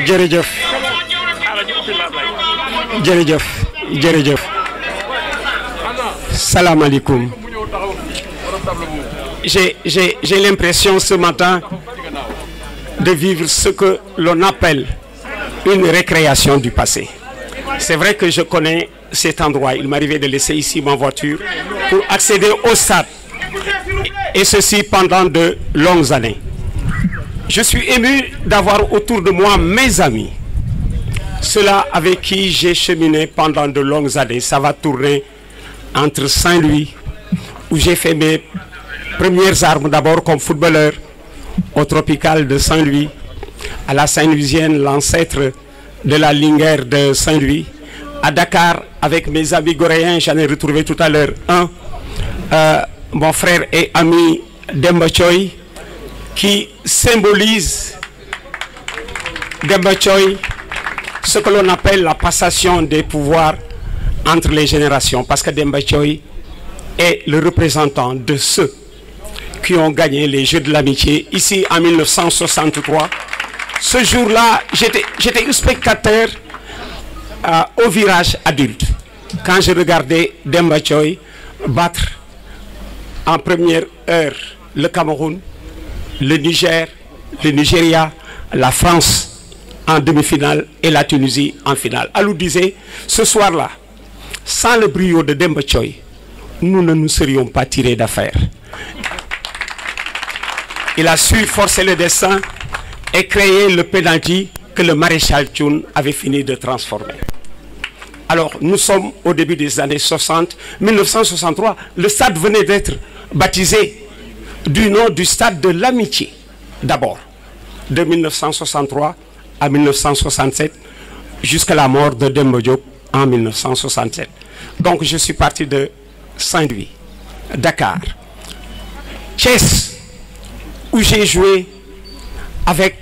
jërëjëf jërëjëf jërëjëf salam alaikum. J'ai l'impression ce matin de vivre ce que l'on appelle une récréation du passé. C'est vrai que je connais cet endroit. Il m'arrivait de laisser ici ma voiture pour accéder au stade. Et ceci pendant de longues années. Je suis ému d'avoir autour de moi mes amis. Ceux-là avec qui j'ai cheminé pendant de longues années. Ça va tourner entre Saint-Louis, où j'ai fait mes premières armes d'abord comme footballeur, au Tropical de Saint-Louis, à la Saint-Louisienne, l'ancêtre de la Linguère de Saint-Louis, à Dakar avec mes amis goréens, j'en ai retrouvé tout à l'heure un, mon frère et ami Demba Choy, qui symbolise Demba Choy, ce que l'on appelle la passation des pouvoirs entre les générations, parce que Demba Choy est le représentant de ceux qui ont gagné les Jeux de l'amitié ici en 1963. Ce jour-là, j'étais spectateur au virage adulte. Quand je regardais Demba Choy battre en première heure le Cameroun, le Niger, le Nigeria, la France en demi-finale et la Tunisie en finale. Alou disait, ce soir-là, sans le brio de Demba Choy, nous ne nous serions pas tirés d'affaire. Il a su forcer le destin et créer le penalty que le maréchal Thioune avait fini de transformer. Alors, nous sommes au début des années 60, 1963. Le stade venait d'être baptisé du nom du stade de l'amitié, d'abord, de 1963 à 1967, jusqu'à la mort de Demba Diop en 1967. Donc, je suis parti de Saint-Louis, Dakar, Thiès, où j'ai joué avec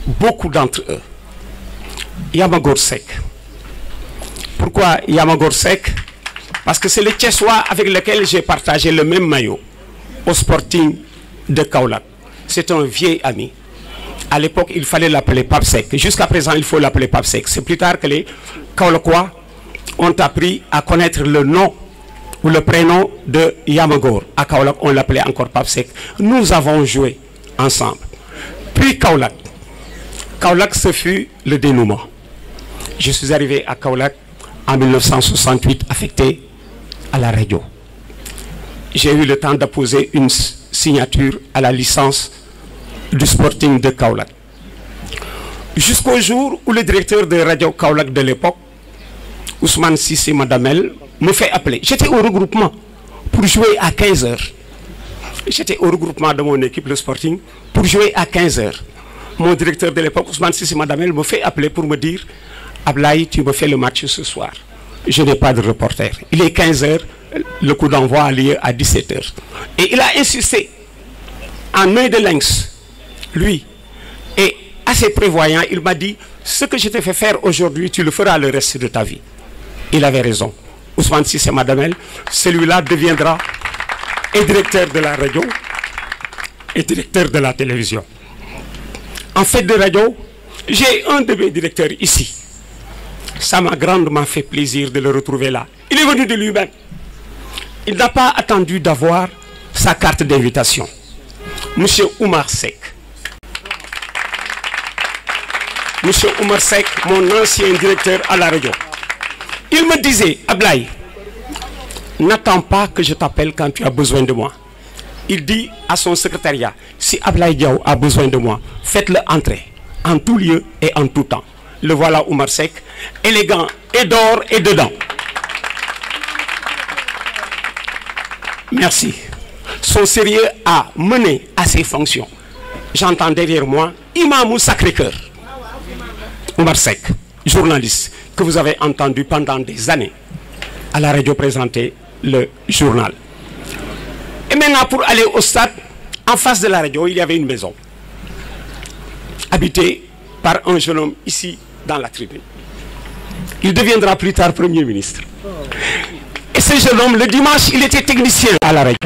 beaucoup d'entre eux. Yamagor Seck. Pourquoi Yamagor Seck? Parce que c'est le Thiessois avec lequel j'ai partagé le même maillot au Sporting de Kaolack. C'est un vieil ami. À l'époque, il fallait l'appeler Pape Seck. Jusqu'à présent, il faut l'appeler Pape Seck. C'est plus tard que les Kaolackois ont appris à connaître le nom ou le prénom de Yamagor. À Kaolack, on l'appelait encore Pape Seck. Nous avons joué ensemble. Puis Kaolack. Kaolack, ce fut le dénouement. Je suis arrivé à Kaolack en 1968, affecté à la radio. J'ai eu le temps d'apposer une signature à la licence du Sporting de Kaolack. Jusqu'au jour où le directeur de Radio Kaolack de l'époque, Ousmane Sissé Madamel, me fait appeler. J'étais au regroupement pour jouer à 15h. J'étais au regroupement de mon équipe, le Sporting, pour jouer à 15h. Mon directeur de l'époque, Ousmane Sissé Madamel, me fait appeler pour me dire « Ablaye, tu me fais le match ce soir. Je n'ai pas de reporter. Il est 15h, le coup d'envoi a lieu à 17h. » Et il a insisté, en œil de lynx, lui, et assez prévoyant, il m'a dit « Ce que je te fais faire aujourd'hui, tu le feras le reste de ta vie. » Il avait raison. Ousmane Sissé Madamel, celui-là deviendra et directeur de la radio et directeur de la télévision. En fait de radio, j'ai un de mes directeurs ici. Ça m'a grandement fait plaisir de le retrouver là. Il est venu de lui-même. Il n'a pas attendu d'avoir sa carte d'invitation. Monsieur Oumar Seck. Monsieur Oumar Seck, mon ancien directeur à la radio. Il me disait, Ablaye, n'attends pas que je t'appelle quand tu as besoin de moi. Il dit à son secrétariat, si Ablaye Diaw a besoin de moi, faites-le entrer, en tout lieu et en tout temps. Le voilà Oumar Seck, élégant et dehors et dedans. Merci. Son sérieux a mené à ses fonctions. J'entends derrière moi, Imamou Sacré-Cœur. Oumar Seck, journaliste, que vous avez entendu pendant des années à la radio présenter le journal. Et maintenant, pour aller au stade, en face de la radio, il y avait une maison habitée par un jeune homme ici dans la tribune. Il deviendra plus tard Premier ministre. Et ce jeune homme, le dimanche, il était technicien à la radio.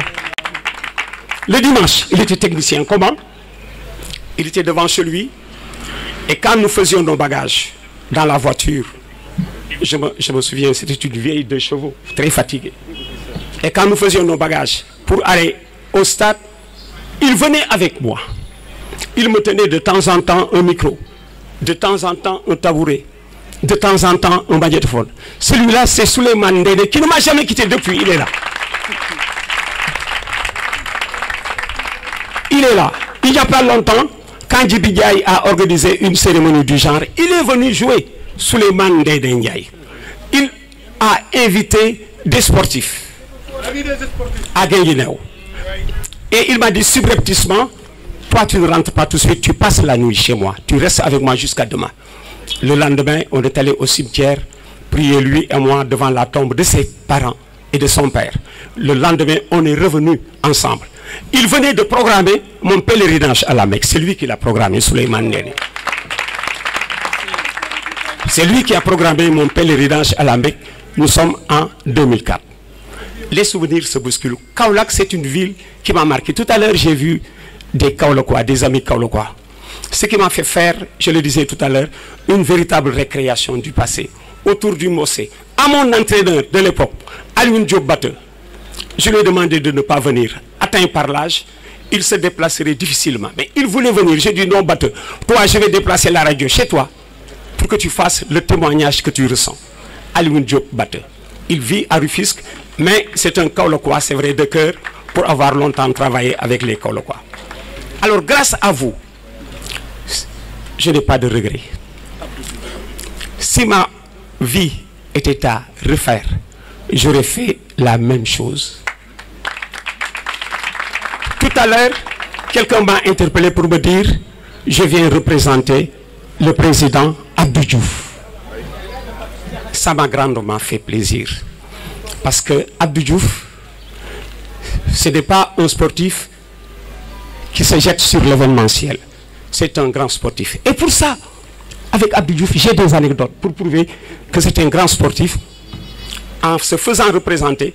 Le dimanche, il était technicien. Comment? Il était devant chez lui. Et quand nous faisions nos bagages dans la voiture, je me souviens, c'était une vieille 2 chevaux, très fatiguée. Et quand nous faisions nos bagages pour aller au stade, il venait avec moi. Il me tenait de temps en temps un micro, de temps en temps un tabouret, de temps en temps un magnétophone. Celui-là, c'est Souleymane Ndéné qui ne m'a jamais quitté depuis, il est là. Il est là. Il n'y a pas longtemps, quand Djibi Ndiaye a organisé une cérémonie du genre, il est venu jouer Souleymane Ndéné Ndiaye. Il a invité des sportifs à Guinguinéo. Et il m'a dit subrepticement, toi tu ne rentres pas tout de suite, tu passes la nuit chez moi, tu restes avec moi jusqu'à demain. Le lendemain, on est allé au cimetière, prier lui et moi devant la tombe de ses parents et de son père. Le lendemain, on est revenus ensemble. Il venait de programmer mon pèlerinage à la Mecque. C'est lui qui l'a programmé, Souleymane Ndéné. C'est lui qui a programmé mon pèlerinage à la Mecque. Nous sommes en 2004. Les souvenirs se bousculent. Kaolack, c'est une ville qui m'a marqué. Tout à l'heure, j'ai vu des Kaolackois, des amis Kaolackois. Ce qui m'a fait faire, je le disais tout à l'heure, une véritable récréation du passé, autour du Mossé. À mon entraîneur de l'époque, Alioune Diop Batteux, je lui ai demandé de ne pas venir. Atteint par l'âge, il se déplacerait difficilement. Mais il voulait venir. J'ai dit non, Batteux, toi, je vais déplacer la radio chez toi pour que tu fasses le témoignage que tu ressens. Alioune Diop Batteux. Il vit à Rufisque, mais c'est un Kaolackois, c'est vrai, de cœur, pour avoir longtemps travaillé avec les Kaolackois. Alors, grâce à vous, je n'ai pas de regrets. Si ma vie était à refaire, j'aurais fait la même chose. Tout à l'heure, quelqu'un m'a interpellé pour me dire « Je viens représenter le président Abdou Diouf ». Ça m'a grandement fait plaisir. Parce que Abdou Diouf, ce n'est pas un sportif qui se jette sur l'événementiel. C'est un grand sportif. Et pour ça, avec Abdou Diouf, j'ai des anecdotes pour prouver que c'est un grand sportif. En se faisant représenter,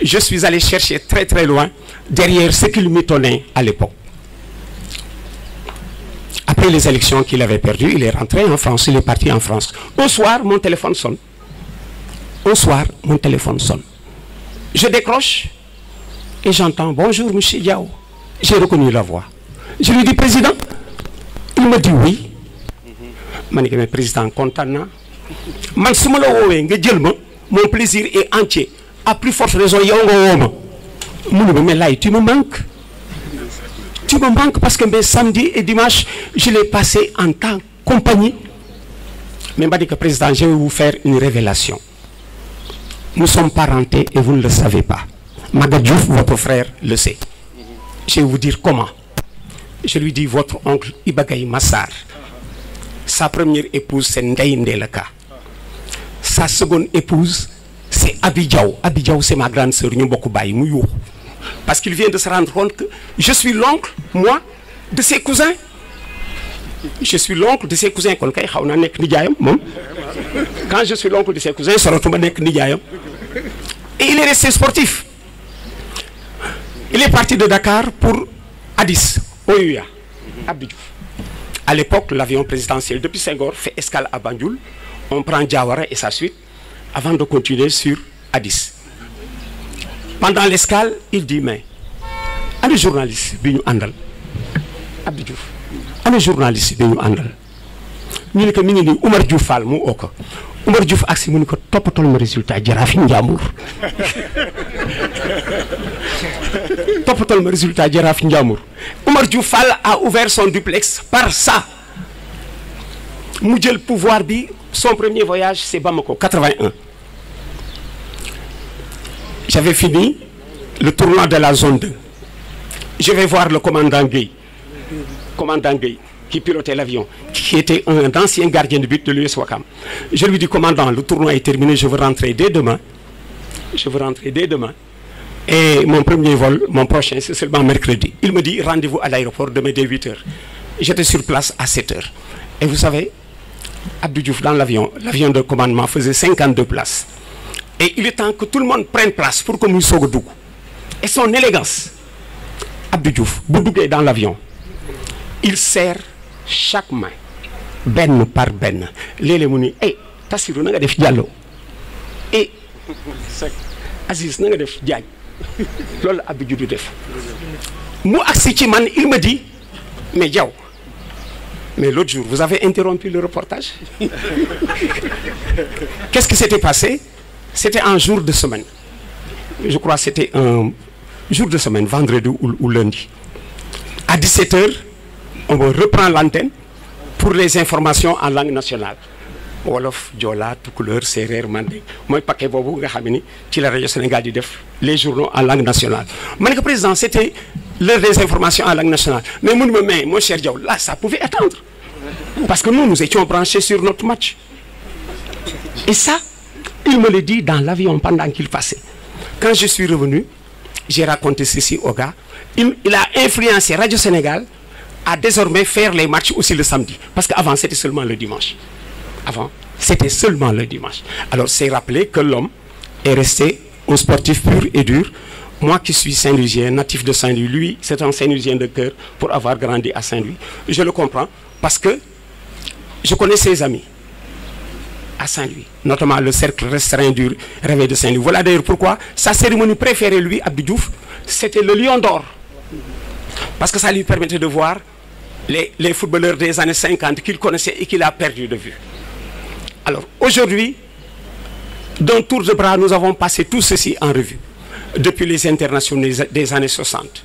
je suis allé chercher très très loin derrière ce qu'il m'étonnait à l'époque. Après les élections qu'il avait perdues, il est rentré en France, il est parti en France. Un soir, mon téléphone sonne. Un soir, mon téléphone sonne. Je décroche et j'entends « Bonjour, monsieur Diao ». J'ai reconnu la voix. Je lui dis « Président ». Il me dit « Oui ». Je dis « Mais président, content na. Man su ma la woowee nga jël ma, mon plaisir est entier. À plus forte raison, yow nga woo ma. Mu ne ma mais Laye, tu me manques. Tu me manques parce que mes samedi et dimanche, je l'ai passé en tant compagnie. Mais il m'a dit que président, je vais vous faire une révélation. Nous sommes parentés et vous ne le savez pas. Maguette Diouf, votre frère, le sait. Je vais vous dire comment. Je lui dis, votre oncle Ibagaï Massar, sa première épouse, c'est Ndeye Ndelaka. Sa seconde épouse, c'est Abidjaou. Abidjaou, c'est ma grande sœur, parce qu'il vient de se rendre compte que je suis l'oncle, moi, de ses cousins. Je suis l'oncle de ses cousins. Quand je suis l'oncle de ses cousins, et il est resté sportif. Il est parti de Dakar pour Addis, Ouya, Abdou Diouf. À l'époque, l'avion présidentiel depuis Senghor fait escale à Banjul. On prend Diawara et sa suite avant de continuer sur Addis. Pendant l'escale, il dit, mais, à les journalistes, Bignou Andal, Abdou Diouf, à les journalistes, Bignou Andal, nous sommes venus Oumar Diouf Fall, Oumar Diouf a dit, top le résultat, Jarafin Ndiamour. Top le résultat, Jarafin Ndiamour. Oumar Diouf Fall a ouvert son duplex par ça. Moudjel pouvoir bi, son premier voyage, c'est Bamako, 81. J'avais fini le tournoi de la zone 2. Je vais voir le commandant Gueye, qui pilotait l'avion, qui était un ancien gardien de but de l'US Ouakam. Je lui dis, commandant, le tournoi est terminé, je veux rentrer dès demain. Et mon premier vol, mon prochain, c'est seulement mercredi. Il me dit, rendez-vous à l'aéroport demain dès 8h. J'étais sur place à 7h. Et vous savez, Abdou Diouf dans l'avion de commandement faisait 52 places. Et il est temps que tout le monde prenne place pour que nous soyons doux. Et son élégance, Abdou Diouf, Boudouk est dans l'avion. Il serre chaque main benn par benn léeg-léeg mu ni Tassirou na nga def Diallo Aziz na nga def Diagne loolu Abdou Diouf du def mu agsi ci man il me dit mais Diaw mais l'autre jour vous avez interrompu le reportage qu'est-ce qui s'était passé? C'était un jour de semaine, je crois que c'était un jour de semaine, vendredi ou lundi. À 17h, on reprend l'antenne pour les informations en langue nationale. Wolof, Joola, Tukulóor, Séeréer, Mandé mooy paquet boobu nga xam ni ci la rajo Sénégal di def les journaux en langue nationale. Ma ne ko président, c'était l'heure des informations en langue nationale. Mais mon cher Diaw, là, ça pouvait attendre. Parce que nous étions branchés sur notre match. Et ça, il me le dit dans l'avion pendant qu'il passait. Quand je suis revenu, j'ai raconté ceci au gars. Il a influencé Radio Sénégal à désormais faire les matchs aussi le samedi. Parce qu'avant, c'était seulement le dimanche. Avant, c'était seulement le dimanche. Alors, c'est rappelé que l'homme est resté un sportif pur et dur. Moi qui suis Saint-Louisien, natif de Saint-Louis, lui, c'est un Saint-Louisien de cœur pour avoir grandi à Saint-Louis. Je le comprends parce que je connais ses amis à Saint-Louis, notamment le cercle restreint du Réveil de Saint-Louis. Voilà d'ailleurs pourquoi sa cérémonie préférée, lui, Abdou Diouf, c'était le Lion d'Or. Parce que ça lui permettait de voir les footballeurs des années 50 qu'il connaissait et qu'il a perdu de vue. Alors aujourd'hui, d'un tour de bras, nous avons passé tout ceci en revue. Depuis les internationaux des années 60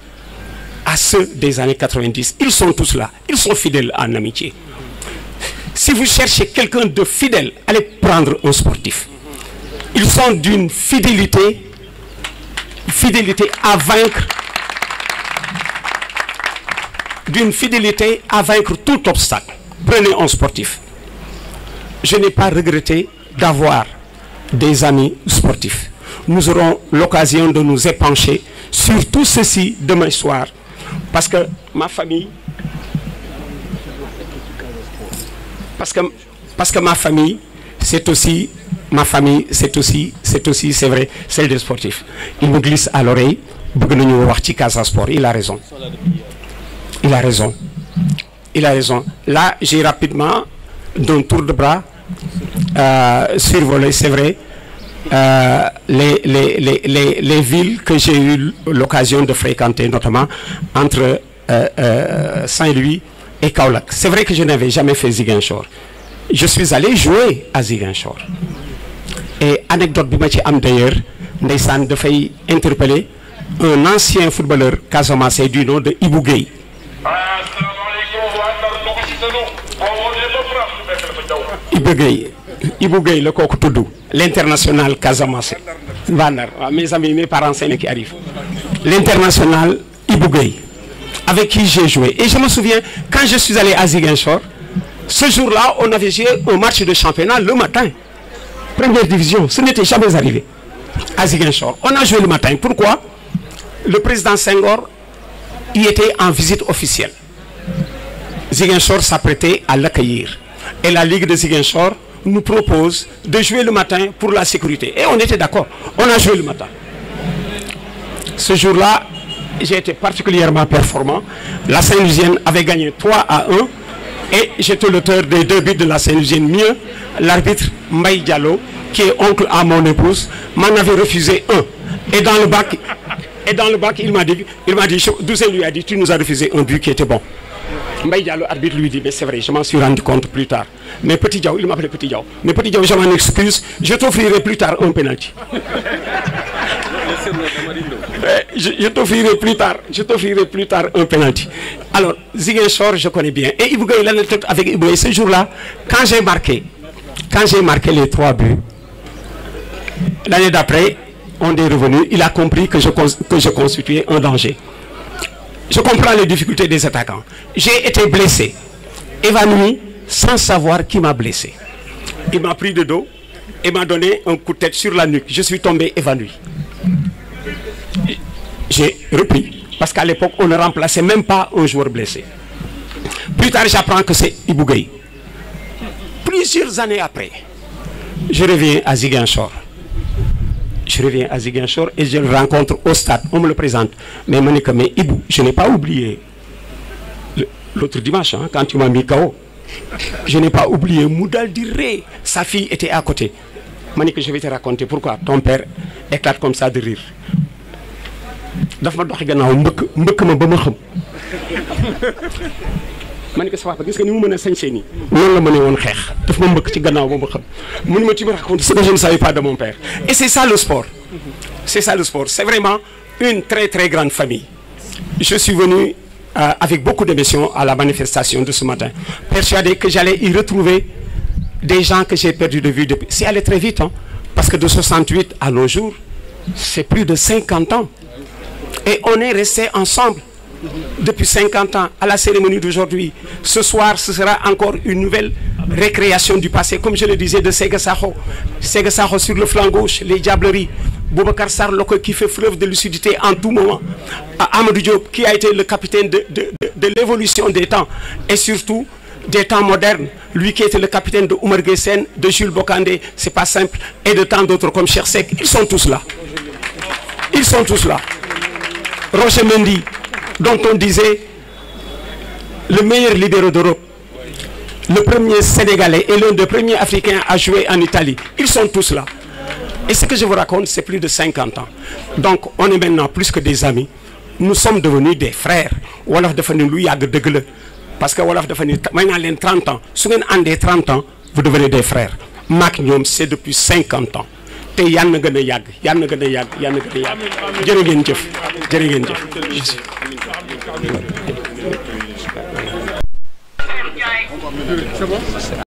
à ceux des années 90, ils sont tous là, ils sont fidèles en amitié. Si vous cherchez quelqu'un de fidèle, allez prendre un sportif. Ils sont d'une fidélité à vaincre, tout obstacle. Prenez un sportif. Je n'ai pas regretté d'avoir des amis sportifs. Nous aurons l'occasion de nous épancher sur tout ceci demain soir, parce que ma famille, c'est aussi c'est vrai, celle des sportifs. Il me glisse à l'oreille, il a raison. Là, j'ai rapidement, d'un tour de bras, survolé, c'est vrai, les villes que j'ai eu l'occasion de fréquenter, notamment entre Saint-Louis et Kaolack. C'est vrai que je n'avais jamais fait Ziguinchor. Je suis allé jouer à Ziguinchor. Et anecdote bi ma ci am d'ailleurs, ndeysaan dafay interpeller un ancien footballeur casamançais du nom de Ibou Gueye. Ibou Gueye la kooku tudd l'international casamançais. Mes amis, mes parents c'est qui arrivent. L'international Ibou Gueye, avec qui j'ai joué. Et je me souviens, quand je suis allé à Ziguinchor, ce jour-là, on avait joué un match de championnat le matin. Première division, ce n'était jamais arrivé à Ziguinchor. On a joué le matin. Pourquoi? Le président Senghor y était en visite officielle. Ziguinchor s'apprêtait à l'accueillir. Et la Ligue de Ziguinchor nous propose de jouer le matin pour la sécurité. Et on était d'accord. On a joué le matin. Ce jour-là, j'ai été particulièrement performant. La Saint-Louisienne avait gagné 3-1 et j'étais l'auteur des 2 buts de la Saint-Louisienne. Mieux, l'arbitre Mbaye Diallo, qui est oncle à mon épouse, m'en avait refusé 1. Et dans le bac, il m'a dit, Doucet lui a dit, tu nous as refusé un but qui était bon. Mbaye Diallo, arbitre, lui dit, mais c'est vrai, je m'en suis rendu compte plus tard. Mais Petit Diaw, il m'appelait Petit Diaw. Mais Petit Diaw, je m'en excuse, je t'offrirai plus tard un penalty. Je t'offrirai plus tard un penalty. Alors, Ziguinchor, je connais bien. Et Ibou Gueye, l'anecdote avec Ibou Gueye, ce jour-là, quand j'ai marqué les 3 buts, l'année d'après, on est revenu, il a compris que je constituais un danger. Je comprends les difficultés des attaquants. J'ai été blessé, évanoui, sans savoir qui m'a blessé. Il m'a pris de dos et m'a donné un coup de tête sur la nuque. Je suis tombé évanoui. J'ai repris, parce qu'à l'époque, on ne remplaçait même pas un joueur blessé. Plus tard, j'apprends que c'est Ibou Gueye. Plusieurs années après, je reviens à Ziguinchor. Et je le rencontre au stade. On me le présente. Mais Ibou, je n'ai pas oublié l'autre dimanche, hein, quand tu m'as mis KO. Je n'ai pas oublié Moudal Diré. Sa fille était à côté. Mani que je vais te raconter pourquoi ton père éclate comme ça de rire. Daf ma doxi gannaaw mbëkk ma ba ma xam. Ma ne ko sa papa gis nga ni mu mën a sañsee nii noonu la mënee woon xeex daf ma mbëkk ci gannaaw ba ma xam mu ne ma tu me racontes ce que je ne savais pas de mon père. Et c'est ça le sport. C'est ça le sport. C'est vraiment une très très grande famille. Je suis venu avec beaucoup d'émotion à la manifestation de ce matin, persuadé que j'allais y retrouver des gens que j'ai perdu de vue depuis. C'est allé très vite, hein, parce que de 68 à nos jours, c'est plus de 50 ans. Et on est restés ensemble depuis 50 ans à la cérémonie d'aujourd'hui. Ce soir, ce sera encore une nouvelle récréation du passé, comme je le disais, de Sega Sakho. Sega Sakho sur le flanc gauche, les Diableries. Boubacar Sarr Loko qui fait fleuve de lucidité en tout moment. Amadou Diop qui a été le capitaine de l'évolution des temps et surtout des temps modernes. Lui qui était le capitaine de Oumar Guessène, de Jules Bocandé, c'est pas simple, et de tant d'autres comme Cheikh Seck. Ils sont tous là. Ils sont tous là. Roger Mendy, dont on disait le meilleur libéro d'Europe, le premier Sénégalais et l'un des premiers Africains à jouer en Italie. Ils sont tous là. Et ce que je vous raconte, c'est plus de 50 ans. Donc, on est maintenant plus que des amis. Nous sommes devenus des frères. Wolof dafa ne lu yàgg dëgg la. Parce que Wolof dafa ne may naa leen 30 ans. Su ngeen àndee 30 ans, vous devenez des frères. Maak ñoom, c'est depuis 50 ans. te yal na gën a yàgg yal na gën a yàgg yal na gën a yàgg jërë ngeen jëf jërë ngeen jëf.